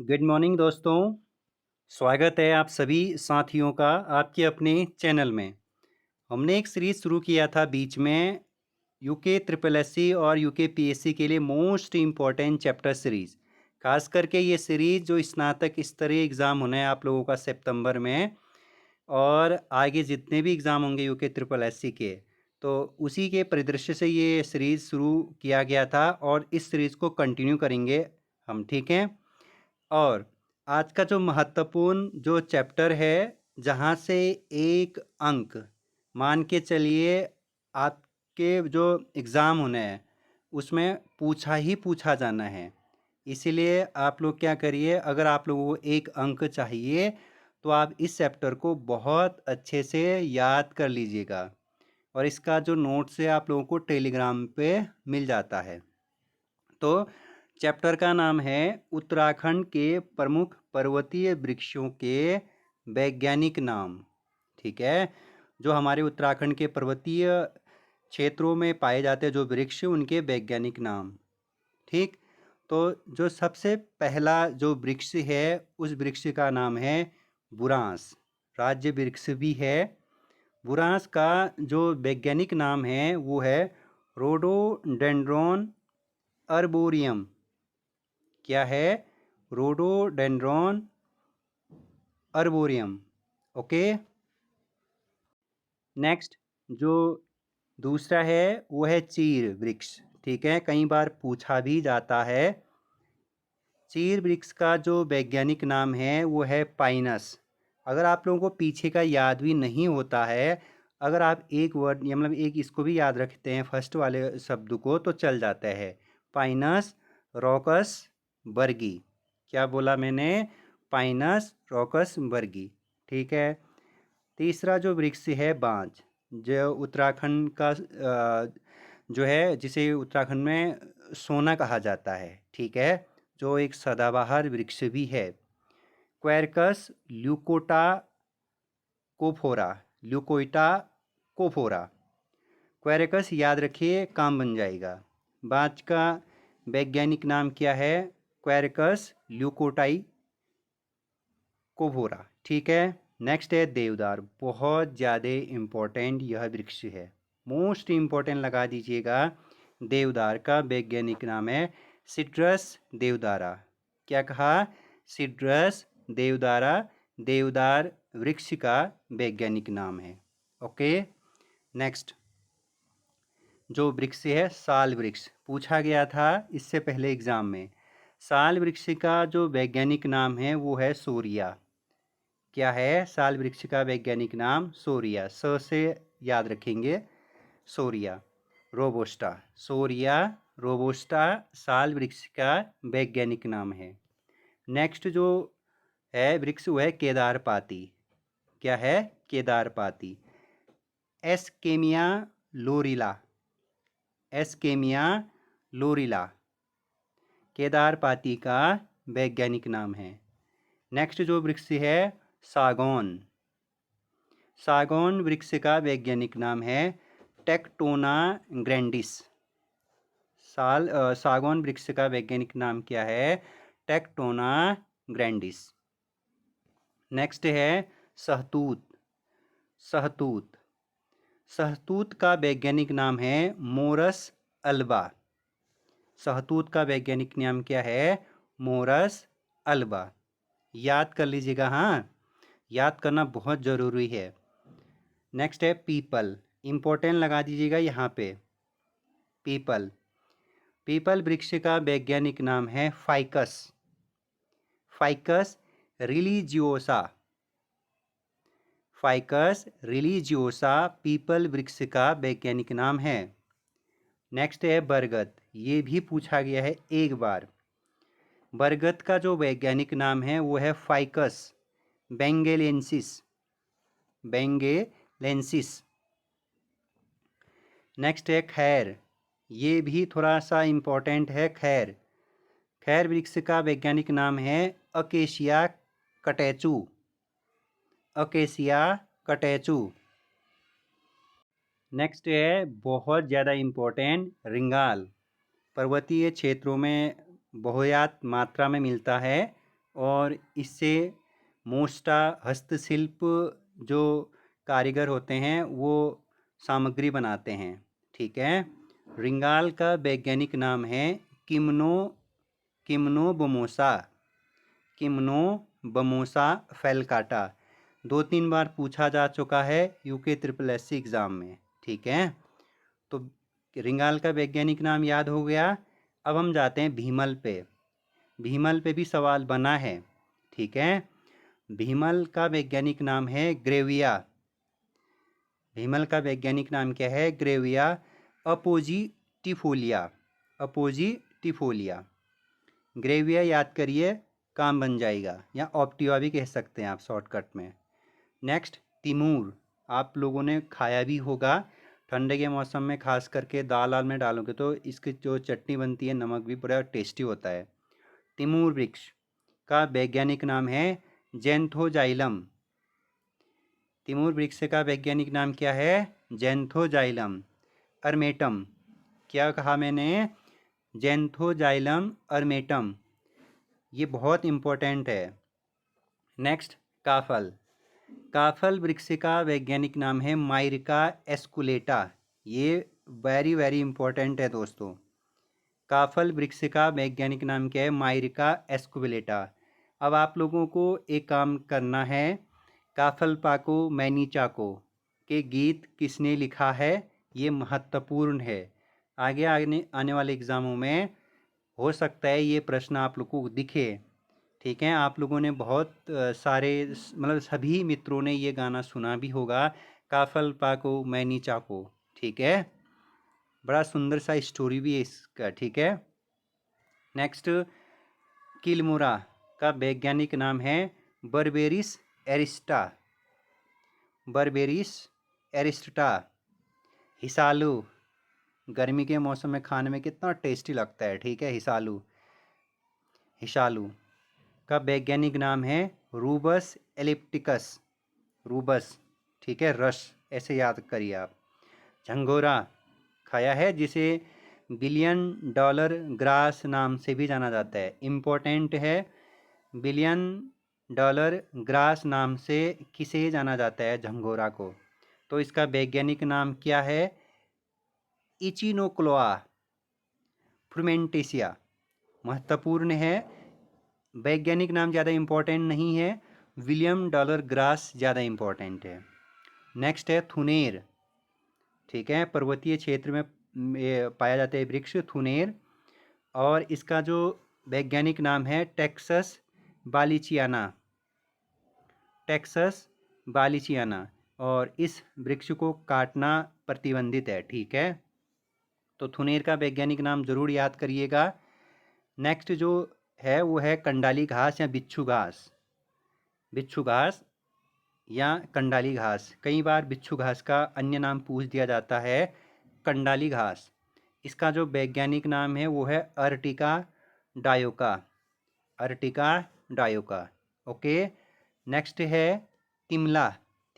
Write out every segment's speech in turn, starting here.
Good morning दोस्तों। स्वागत है आप सभी साथियों का आपके अपने चैनल में। हमने एक सीरीज़ शुरू किया था बीच में यूके ट्रिपल एससी और यूके पीएससी के लिए मोस्ट इम्पॉर्टेंट चैप्टर सीरीज़। खास करके ये सीरीज़ जो स्नातक स्तरीय एग्ज़ाम होना है आप लोगों का सितंबर में, और आगे जितने भी एग्ज़ाम होंगे यूके ट्रिपल एससी के, तो उसी के परिदृश्य से ये सीरीज़ शुरू किया गया था और इस सीरीज़ को कंटिन्यू करेंगे हम। ठीक है। और आज का जो महत्वपूर्ण जो चैप्टर है, जहाँ से एक अंक मान के चलिए आपके जो एग्ज़ाम होने हैं उसमें पूछा ही पूछा जाना है। इसीलिए आप लोग क्या करिए, अगर आप लोगों को एक अंक चाहिए तो आप इस चैप्टर को बहुत अच्छे से याद कर लीजिएगा, और इसका जो नोट्स है आप लोगों को टेलीग्राम पे मिल जाता है। तो चैप्टर का नाम है उत्तराखंड के प्रमुख पर्वतीय वृक्षों के वैज्ञानिक नाम। ठीक है। जो हमारे उत्तराखंड के पर्वतीय क्षेत्रों में पाए जाते हैं जो वृक्ष, उनके वैज्ञानिक नाम। ठीक। तो जो सबसे पहला जो वृक्ष है उस वृक्ष का नाम है बुरांस। राज्य वृक्ष भी है। बुरांस का जो वैज्ञानिक नाम है वो है रोडोडेंड्रॉन अर्बोरियम। क्या है? Rhododendron arboreum. ओके। नेक्स्ट जो दूसरा है वो है चीर वृक्ष। ठीक है, कई बार पूछा भी जाता है। चीर वृक्ष का जो वैज्ञानिक नाम है वो है पाइनस। अगर आप लोगों को पीछे का याद भी नहीं होता है, अगर आप एक वर्ड या मतलब एक इसको भी याद रखते हैं फर्स्ट वाले शब्द को, तो चल जाता है। Pinus rocks Bargi. क्या बोला मैंने? Pinus rocks Bargi. ठीक है। तीसरा जो वृक्ष है बांज, जो उत्तराखंड का जो है जिसे उत्तराखंड में सोना कहा जाता है। ठीक है। जो एक सदाबहार वृक्ष भी है। क्वेरकस ल्यूकोटा कोफोरा। ल्यूकोइटा कोफोरा। क्वेरकस याद रखिए, काम बन जाएगा। बांज का वैज्ञानिक नाम क्या है? क्वेरकस ल्यूकोटाई कोफोरा। ठीक है। नेक्स्ट है देवदार। बहुत ज़्यादा इम्पोर्टेंट यह वृक्ष है, मोस्ट इम्पोर्टेंट लगा दीजिएगा। देवदार का वैज्ञानिक नाम है सिट्रस देवदारा। क्या कहा? सिट्रस देवदारा देवदार वृक्ष का वैज्ञानिक नाम है। ओके। नेक्स्ट जो वृक्ष है साल वृक्ष, पूछा गया था इससे पहले एग्जाम में। साल वृक्ष का जो वैज्ञानिक नाम है वो है सोरिया। क्या है साल वृक्ष का वैज्ञानिक नाम? सोरिया। स से याद रखेंगे, सोरिया। रोबोस्टा। सोरिया रोबोस्टा साल वृक्ष का वैज्ञानिक नाम है। नेक्स्ट जो है वृक्ष वो है केदारपाती। क्या है? केदारपाती। एस्केमिया लोरिला। एस्केमिया लोरिला केदारपाती का वैज्ञानिक नाम है। नेक्स्ट जो वृक्ष है सागौन। सागौन वृक्ष का वैज्ञानिक नाम है टेक्टोना ग्रैंडिस। सागौन वृक्ष का वैज्ञानिक नाम क्या है? Tectona grandis. नेक्स्ट है सहतूत। सहतूत। सहतूत का वैज्ञानिक नाम है मोरस अल्बा। सहतूत का वैज्ञानिक नाम क्या है? Morris alba. याद कर लीजिएगा, हाँ, याद करना बहुत ज़रूरी है। नेक्स्ट है पीपल। इम्पोर्टेंट लगा दीजिएगा यहाँ पे, पीपल। पीपल वृक्ष का वैज्ञानिक नाम है ficus. Ficus religiosa. Ficus religiosa people वृक्ष का वैज्ञानिक नाम है। नेक्स्ट है बरगद। ये भी पूछा गया है एक बार। बरगद का जो वैज्ञानिक नाम है वो है फाइकस बेंगेलेंसिस। बेंगेलेंसिस। नेक्स्ट है खैर। ये भी थोड़ा सा इम्पोर्टेंट है। खैर। खैर वृक्ष का वैज्ञानिक नाम है acacia catechu. Acacia catechu. Next है बहुत ज़्यादा इम्पोर्टेंट रिंगाल। पर्वतीय क्षेत्रों में बहुतायत मात्रा में मिलता है और इससे मोस्टा हस्तशिल्प जो कारीगर होते हैं वो सामग्री बनाते हैं। ठीक है। रिंगाल का वैज्ञानिक नाम है किम्नो किम्नोबोमोसा किम्नोबोमोसा फेलकाटा। 2-3 बार पूछा जा चुका है UK triple S C exam में। ठीक है। तो रिंगाल का वैज्ञानिक नाम याद हो गया। अब हम जाते हैं भीमल पे। भीमल पे भी सवाल बना है। ठीक है। भीमल का वैज्ञानिक नाम है ग्रेविया। भीमल का वैज्ञानिक नाम क्या है? ग्रेविया अपोजिटिफोलिया। अपोजिटिफोलिया। ग्रेविया याद करिए, काम बन जाएगा, या ऑप्टिवा भी कह सकते हैं आप शॉर्टकट में। Next Timur. आप लोगों ने खाया भी होगा, ठंडे के मौसम में खास करके दाल आल में डालोगे तो इसकी जो चटनी बनती है, नमक भी बड़ा टेस्टी होता है। तिमूर वृक्ष का वैज्ञानिक नाम है जेंथोजाइलम। तिमूर वृक्ष का वैज्ञानिक नाम क्या है? जेंथोजाइलम अर्मेटम। क्या कहा मैंने? जेंथोजाइलम अर्मेटम। ये बहुत इम्पोर्टेंट है। नेक्स्ट काफल। काफल वृक्ष का वैज्ञानिक नाम है माइरिका एस्कुलेटा। ये वेरी वेरी इम्पोर्टेंट है दोस्तों। काफल वृक्ष का वैज्ञानिक नाम क्या है? माइरिका एस्कुलेटा। अब आप लोगों को एक काम करना है। काफल पाको मैनी चाको के गीत किसने लिखा है? ये महत्वपूर्ण है। आगे आने वाले एग्ज़ामों में हो सकता है ये प्रश्न आप लोगों को दिखे। ठीक है। आप लोगों ने बहुत सारे मतलब सभी मित्रों ने ये गाना सुना भी होगा, काफल पाको मैनी चाको। ठीक है। बड़ा सुंदर सा स्टोरी भी है इसका। ठीक है। नेक्स्ट किलमुरा का वैज्ञानिक नाम है बर्बेरिस एरिस्टा। बर्बेरिस एरिस्टा। हिसालू। गर्मी के मौसम में खाने में कितना टेस्टी लगता है। ठीक है। हिसालू। हिसालू का वैज्ञानिक नाम है रूबस एलिप्टिकस। रूबस। ठीक है। रस ऐसे याद करिए आप। झंगोरा खाया है, जिसे $1 बिलियन ग्रास नाम से भी जाना जाता है। इम्पोर्टेंट है। $1 बिलियन ग्रास नाम से किसे जाना जाता है? झंगोरा को। तो इसका वैज्ञानिक नाम क्या है? इचिनोक्लोआ फ्रूमेंटेसिया। महत्वपूर्ण है। वैज्ञानिक नाम ज़्यादा इम्पोर्टेंट नहीं है, $1 बिलियन ग्रास ज़्यादा इम्पोर्टेंट है। नेक्स्ट है थुनेर। ठीक है। पर्वतीय क्षेत्र में पाया जाता है वृक्ष थुनेर, और इसका जो वैज्ञानिक नाम है टेक्सस बालिचियाना। टेक्सस बालिचियाना। और इस वृक्ष को काटना प्रतिबंधित है। ठीक है। तो थुनेर का वैज्ञानिक नाम जरूर याद करिएगा। नेक्स्ट जो है वो है कंडाली घास या बिच्छू घास। बिच्छू घास या कंडाली घास। कई बार बिच्छू घास का अन्य नाम पूछ दिया जाता है कंडाली घास। इसका जो वैज्ञानिक नाम है वो है अर्टिका डायोका। अर्टिका डायोका। ओके। नेक्स्ट है तिमला।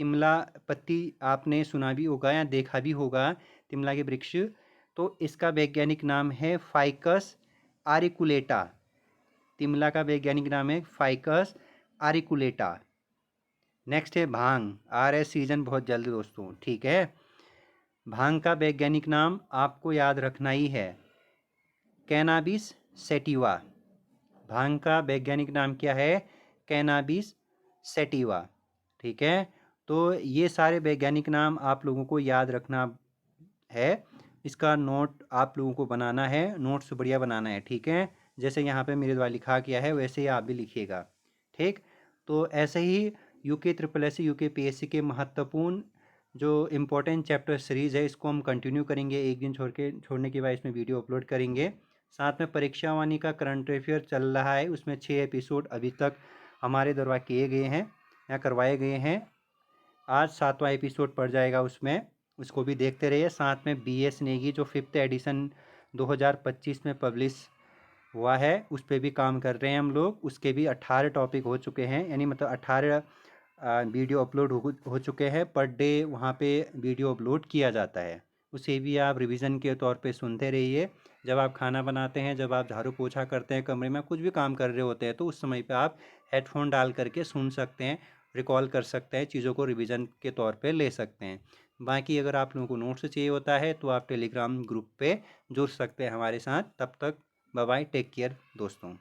तिमला पत्ती आपने सुना भी होगा या देखा भी होगा, तिमला के वृक्ष। तो इसका वैज्ञानिक नाम है फाइकस आरिकुलेटा। तिमला का वैज्ञानिक नाम है फाइकस आरिकुलेटा। नेक्स्ट है भांग। आ रहा है सीजन बहुत जल्द दोस्तों। ठीक है। भांग का वैज्ञानिक नाम आपको याद रखना ही है, कैनाबिस सेटिवा। भांग का वैज्ञानिक नाम क्या है? Cannabis sativa. ठीक है। तो ये सारे वैज्ञानिक नाम आप लोगों को याद रखना है। इसका नोट आप लोगों को बनाना है, नोट्स बढ़िया बनाना है। ठीक है। जैसे यहाँ पे मेरे द्वारा लिखा किया है वैसे ही आप भी लिखिएगा। ठीक। तो ऐसे ही UK triple S C UK PSC के महत्वपूर्ण जो इम्पोर्टेंट चैप्टर सीरीज़ है इसको हम कंटिन्यू करेंगे। एक दिन छोड़ने के बाद इसमें वीडियो अपलोड करेंगे। साथ में परीक्षा वाणी का करंट अफेयर चल रहा है, उसमें 6 एपिसोड अभी तक हमारे द्वारा किए गए हैं या करवाए गए हैं। आज 7वां एपिसोड पड़ जाएगा उसमें, उसको भी देखते रहिए। साथ में BS नेगी जो 5th एडिशन 2025 में पब्लिश हुआ है उस पर भी काम कर रहे हैं हम लोग। उसके भी 18 टॉपिक हो चुके हैं, यानी मतलब 18 वीडियो अपलोड हो चुके हैं। पर डे वहाँ पे वीडियो अपलोड किया जाता है, उसे भी आप रिवीजन के तौर पे सुनते रहिए। जब आप खाना बनाते हैं, जब आप झाड़ू पोछा करते हैं, कमरे में कुछ भी काम कर रहे होते हैं, तो उस समय पे आप हेडफोन डाल करके सुन सकते हैं, रिकॉल कर सकते हैं, चीज़ों को रिवीजन के तौर पे ले सकते हैं। बाकी अगर आप लोगों को नोट्स चाहिए होता है तो आप टेलीग्राम ग्रुप पे जुड़ सकते हैं हमारे साथ। तब तक बाय बाय, टेक केयर दोस्तों।